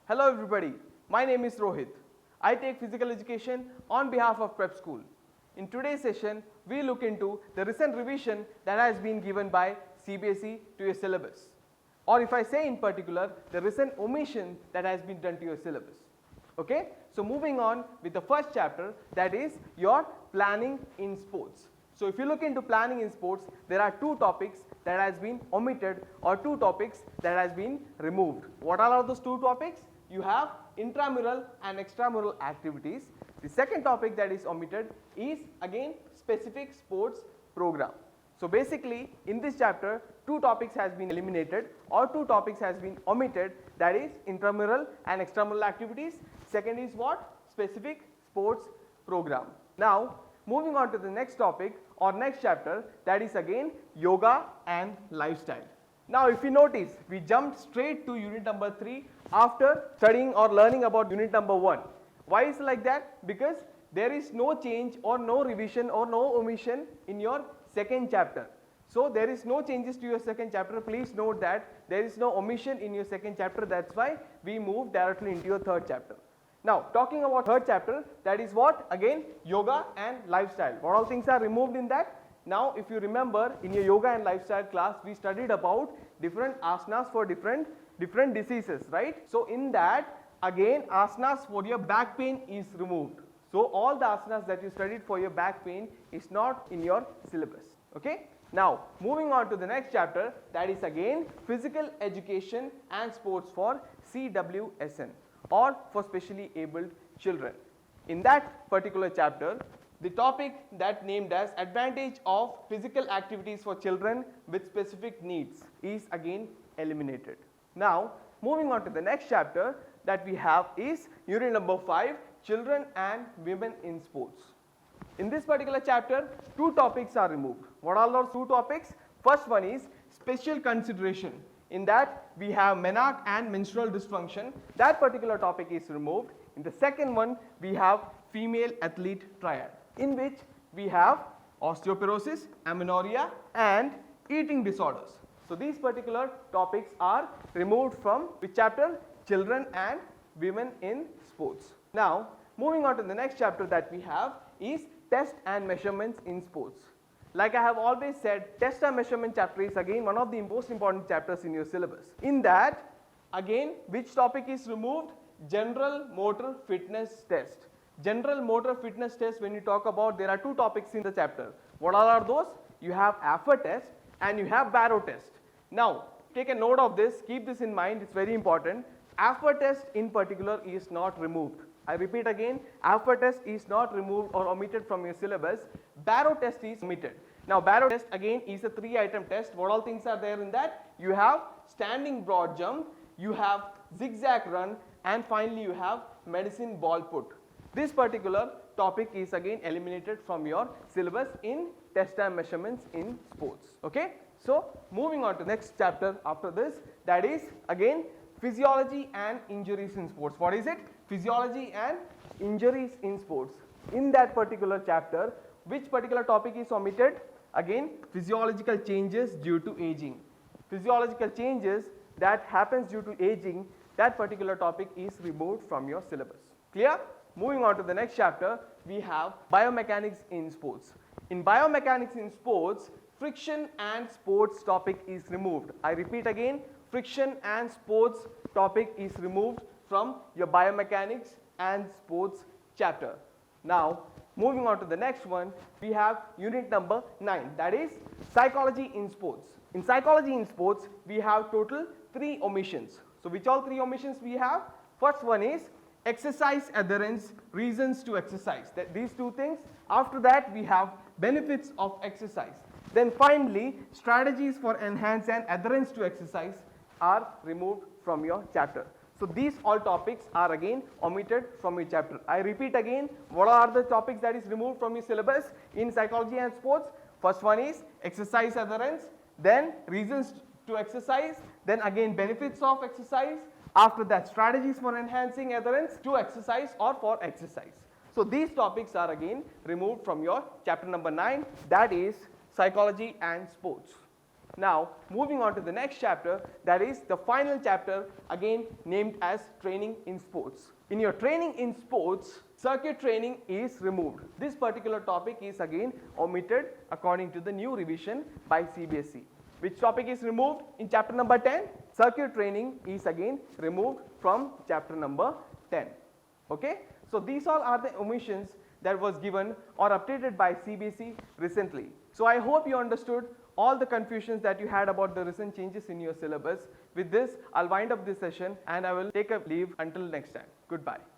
Hello everybody, my name is Rohit. I take physical education on behalf of PrepSchool. In today's session, we look into the recent revision that has been given by Cbse to your syllabus. Or if I say in particular, the recent omission that has been done to your syllabus. Okay, so moving on with the first chapter, that is your planning in sports. So if you look into planning in sports, there are two topics that has been omitted or two topics that has been removed. What are those two topics? You have intramural and extramural activities. The second topic that is omitted is again specific sports program. So basically in this chapter, two topics has been eliminated or two topics has been omitted, that is intramural and extramural activities. Second is what? Specific sports program. Now moving on to the next topic or next chapter, that is again yoga and lifestyle. Now if you notice, we jumped straight to unit number 3 after studying or learning about unit number 1. Why is it like that? Because there is no change or no revision or no omission in your second chapter. So there is no changes to your second chapter. Please note that there is no omission in your second chapter. That's why we move directly into your third chapter. Now talking about third chapter, that is what? Again yoga and lifestyle. What all things are removed in that? Now if you remember in your yoga and lifestyle class, we studied about different asanas for different diseases, right? So in that again asanas for your back pain is removed. So all the asanas that you studied for your back pain is not in your syllabus. Okay. Now moving on to the next chapter, that is again physical education and sports for CWSN or for specially abled children. In that particular chapter, the topic that named as advantage of physical activities for children with specific needs is again eliminated. Now moving on to the next chapter that we have is unit number 5, children and women in sports. In this particular chapter, two topics are removed. What are those two topics? First one is special consideration. In that we have menarche and menstrual dysfunction. That particular topic is removed. In the second one, we have female athlete triad, in which we have osteoporosis, amenorrhea and eating disorders. So these particular topics are removed from which chapter? Children and women in sports. Now moving on to the next chapter that we have is test and measurements in sports. Like I have always said, test and measurement chapter is again one of the most important chapters in your syllabus. In that again which topic is removed? General motor fitness test. General motor fitness test, when you talk about, there are two topics in the chapter. What are those? You have AFA test and you have Barrow test. Now take a note of this, keep this in mind, it's very important. AFA test in particular is not removed. I repeat again, AFA test is not removed or omitted from your syllabus. Barrow test is omitted. Now Barrow test again is a 3-item test. What all things are there in that? You have standing broad jump, you have zigzag run and finally you have medicine ball put. This particular topic is again eliminated from your syllabus in test and measurements in sports. Okay. So moving on to next chapter after this, that is again physiology and injuries in sports. What is it? Physiology and injuries in sports. In that particular chapter, which particular topic is omitted? Again physiological changes due to aging. Physiological changes that happens due to aging, that particular topic is removed from your syllabus. Clear? Moving on to the next chapter, we have biomechanics in sports. In biomechanics in sports, friction and sports topic is removed. I repeat again, friction and sports topic is removed from your biomechanics and sports chapter. Now moving on to the next one, we have unit number 9, that is psychology in sports. In psychology in sports, we have total 3 omissions. So which all 3 omissions we have? First one is exercise adherence, reasons to exercise. These two things. After that we have benefits of exercise. Then finally strategies for enhance and adherence to exercise are removed from your chapter. So these all topics are again omitted from your chapter. I repeat again, what are the topics that is removed from your syllabus in psychology and sports? First one is exercise adherence, then reasons to exercise, then again benefits of exercise. After that, strategies for enhancing adherence to exercise or for exercise. So these topics are again removed from your chapter number 9, that is psychology and sports. Now moving on to the next chapter, that is the final chapter, again named as training in sports. In your training in sports, circuit training is removed. This particular topic is again omitted according to the new revision by CBSE. Which topic is removed in chapter number 10? Circuit training is again removed from chapter number 10. Okay? So these all are the omissions that was given or updated by CBSE recently. So I hope you understood all the confusions that you had about the recent changes in your syllabus. With this, I'll wind up this session and I will take a leave until next time. Goodbye.